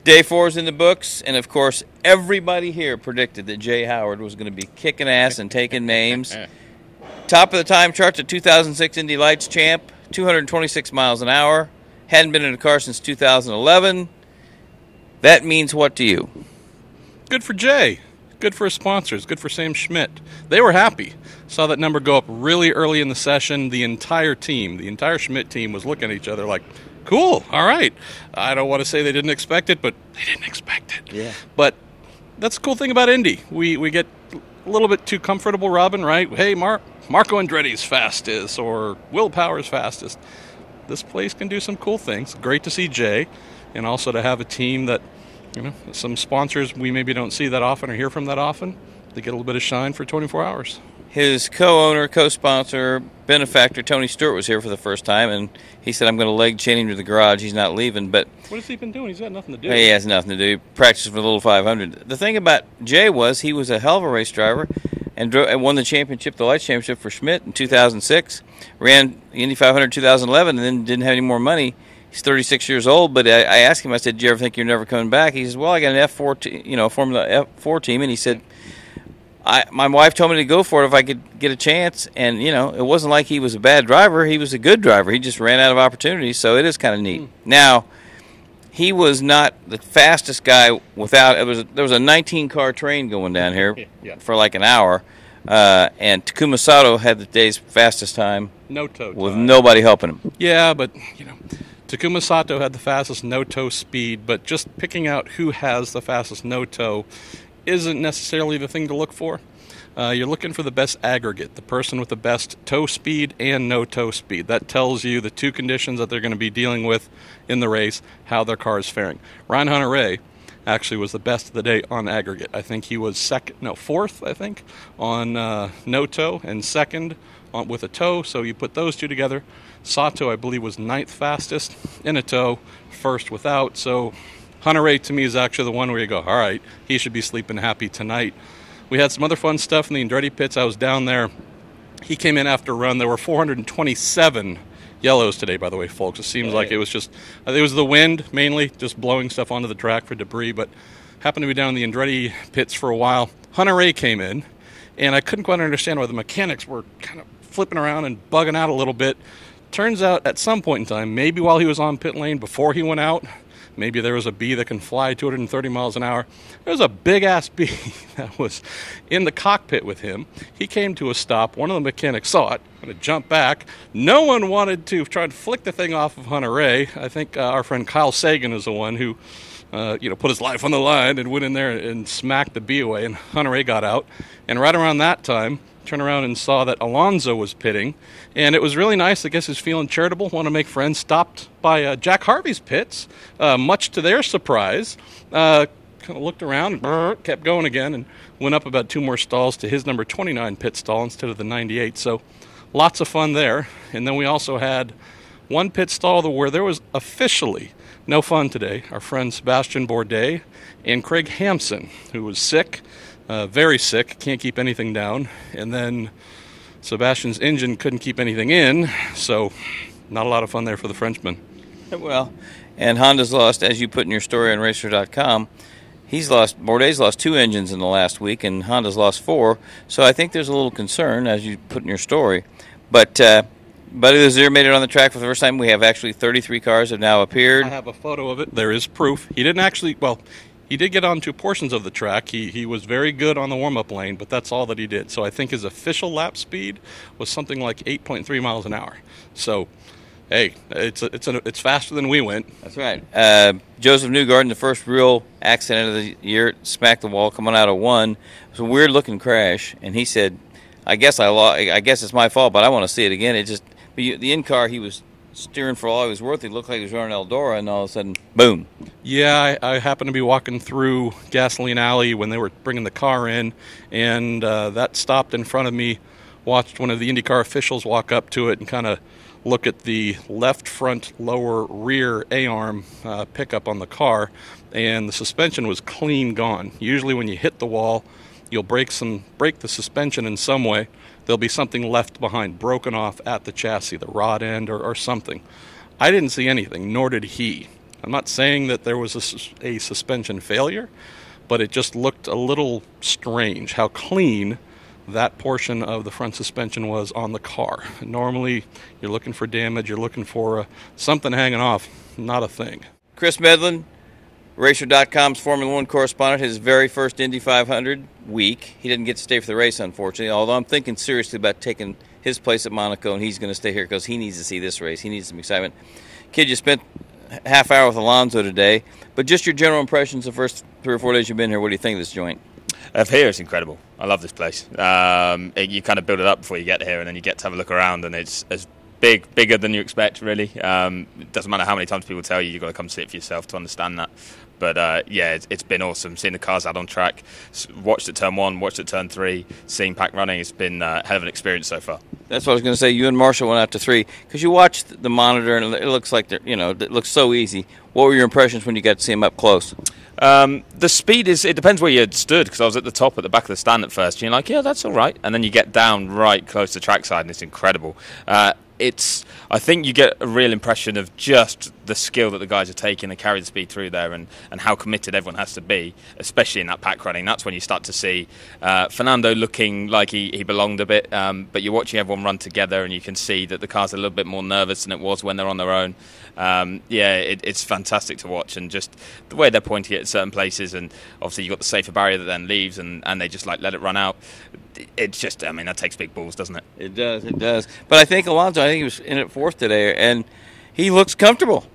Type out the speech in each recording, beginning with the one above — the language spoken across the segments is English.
Day 4 is in the books, and of course, everybody here predicted that Jay Howard was going to be kicking ass and taking names. Top of the time chart, the 2006 Indy Lights champ, 226 miles an hour. Hadn't been in a car since 2011. That means what to you? Good for Jay. Good for his sponsors. Good for Sam Schmidt. They were happy. Saw that number go up really early in the session. The entire team, the entire Schmidt team was looking at each other like, cool, all right. I don't want to say they didn't expect it, but they didn't expect it. Yeah. But that's the cool thing about Indy. We get a little bit too comfortable, Robin, right? Hey, Marco Andretti's fastest or Will Power's fastest. This place can do some cool things. Great to see Jay, and also to have a team that, some sponsors we maybe don't see that often or hear from that often. They get a little bit of shine for 24 hours. His co-owner, co-sponsor, benefactor, Tony Stewart, was here for the first time, and he said, I'm going to leg chain him to the garage. He's not leaving. But what has he been doing? He's got nothing to do. He has nothing to do. He practiced for the little 500. The thing about Jay was he was a hell of a race driver and won the championship, the Lights Championship for Schmidt in 2006, ran the Indy 500 in 2011, and then didn't have any more money. He's 36 years old, but I asked him, I said, do you ever think you're never coming back? He says, well, I got an F4, Formula F4 team, and he said, my wife told me to go for it if I could get a chance, and, it wasn't like he was a bad driver. He was a good driver. He just ran out of opportunities, so it is kind of neat. Now, he was not the fastest guy there was a 19-car train going down here for like an hour, and Takuma Sato had the day's fastest time. No-toe with nobody helping him. Yeah, but, Takuma Sato had the fastest no-toe speed, but just picking out who has the fastest no-toe isn't necessarily the thing to look for. You're looking for the best aggregate, the person with the best toe speed and no-toe speed. That tells you the two conditions that they're going to be dealing with in the race, how their car is faring. Ryan Hunter-Reay actually was the best of the day on aggregate. I think he was fourth, I think, on no-toe, and second with a toe, so you put those two together. Sato, I believe, was ninth fastest in a toe, first without, so Hunter-Reay to me is actually the one where you go, all right, he should be sleeping happy tonight. We had some other fun stuff in the Andretti pits. I was down there. He came in after a run. There were 427 yellows today, by the way, folks. It seems like it was the wind mainly, just blowing stuff onto the track for debris, but happened to be down in the Andretti pits for a while. Hunter-Reay came in, and I couldn't quite understand why the mechanics were kind of flipping around and bugging out a little bit. Turns out at some point in time, maybe while he was on pit lane before he went out, maybe there was a bee that can fly 230 miles an hour. There was a big-ass bee that was in the cockpit with him. He came to a stop. One of the mechanics saw it, going to jump back. No one wanted to try and flick the thing off of Hunter-Reay. I think our friend Kyle Sagan is the one who put his life on the line and went in there and smacked the bee away, and Hunter-Reay got out. And right around that time, turned around and saw that Alonso was pitting, and it was really nice. I guess he's feeling charitable, want to make friends. Stopped by Jack Harvey's pits, much to their surprise. Kind of looked around, kept going again, and went up about 2 more stalls to his number 29 pit stall instead of the 98. So lots of fun there. And then we also had one pit stall where there was officially no fun today. Our friend Sebastian Bourdais and Craig Hampson, who was sick. Very sick, can't keep anything down. And then Sebastian's engine couldn't keep anything in, so not a lot of fun there for the Frenchman. Well, and Honda's lost, as you put in your story on Racer.com, Bourdais lost 2 engines in the last week, and Honda's lost 4. So I think there's a little concern, as you put in your story. But Buddy Lazier made it on the track for the first time. We have actually 33 cars have now appeared. I have a photo of it. There is proof. He didn't actually, he did get onto portions of the track. He was very good on the warm-up lane, but that's all that he did. So I think his official lap speed was something like 8.3 miles an hour. So, hey, it's faster than we went. That's right. Joseph Newgarden, the first real accident of the year, smacked the wall coming out of 1. It was a weird-looking crash, and he said, I guess it's my fault, but I want to see it again. The in-car, he was steering for all he was worth. He looked like he was running Eldora, and all of a sudden, boom. Yeah, I happened to be walking through Gasoline Alley when they were bringing the car in, and that stopped in front of me. Watched one of the IndyCar officials walk up to it and kind of look at the left front lower rear A-arm pickup on the car, and the suspension was clean gone. Usually when you hit the wall, you'll break the suspension in some way. There'll be something left behind, broken off at the chassis, the rod end or something. I didn't see anything, nor did he. I'm not saying that there was a suspension failure, but it just looked a little strange how clean that portion of the front suspension was on the car. Normally, you're looking for damage, you're looking for something hanging off, not a thing. Chris Medlin, Racer.com's Formula One correspondent, his very first Indy 500 week. He didn't get to stay for the race, unfortunately, although I'm thinking seriously about taking his place at Monaco, and he's going to stay here because he needs to see this race. He needs some excitement. Kid, you spent a half hour with Alonso today, but just your general impressions the first 3 or 4 days you've been here. What do you think of this joint? Here it's incredible. I love this place. You kind of build it up before you get here, and then you get to have a look around, and it's as bigger than you expect, really. It doesn't matter how many times people tell you, you've got to come see it for yourself to understand that. But yeah, it's been awesome. Seeing the cars out on track, watched at turn 1, watched at turn 3, seeing pack running, it's been a hell of an experience so far. That's what I was going to say. You and Marshall went out to 3 because you watched the monitor and it looks like it looks so easy. What were your impressions when you got to see him up close? The speed it depends where you stood, because I was at the top at the back of the stand at first. You're like, yeah, that's all right, and then you get down right close to trackside, and it's incredible. I think you get a real impression of just the skill that the guys are taking to carry the speed through there, and how committed everyone has to be, especially in that pack running. That's when you start to see Fernando looking like he belonged a bit, but you're watching everyone run together, and you can see that the car's a little bit more nervous than it was when they're on their own. It's fantastic to watch, and just the way they're pointing it at certain places, and obviously you've got the safer barrier that then leaves, and they just let it run out. It's just, that takes big balls, doesn't it? It does. But I think Alonso, he was in at 4th today, and he looks comfortable.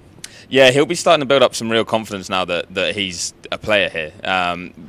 Yeah, he'll be starting to build up some real confidence now that he's a player here.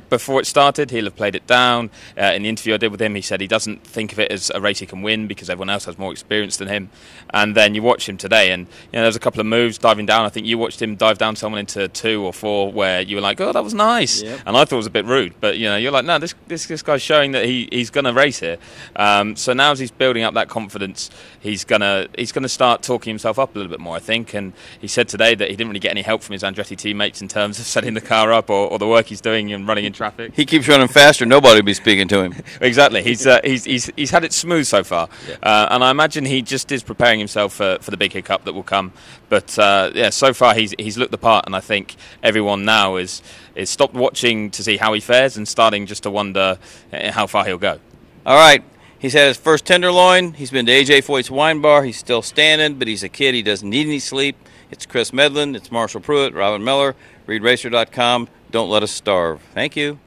Before it started, he'll have played it down. In the interview I did with him, he said he doesn't think of it as a race he can win because everyone else has more experience than him. And then you watch him today, and there's a couple of moves diving down. I think you watched him dive down someone into 2 or 4 where you were like, oh, that was nice. Yep. And I thought it was a bit rude. But, you're like, no, this guy's showing that he's going to race here. So now as he's building up that confidence, he's gonna start talking himself up a little bit more, I think. And he said today that he didn't really get any help from his Andretti teammates in terms of setting the car up or the work he's doing and running in traffic. He keeps running faster. Nobody will be speaking to him. Exactly. He's had it smooth so far, and I imagine he just is preparing himself for the big hiccup that will come. But so far he's looked the part, and I think everyone now is stopped watching to see how he fares and starting just to wonder how far he'll go. All right. He's had his first tenderloin. He's been to AJ Foyt's wine bar. He's still standing, but he's a kid. He doesn't need any sleep. It's Chris Medlin. It's Marshall Pruett, Robin Miller. Read Racer.com. Don't let us starve. Thank you.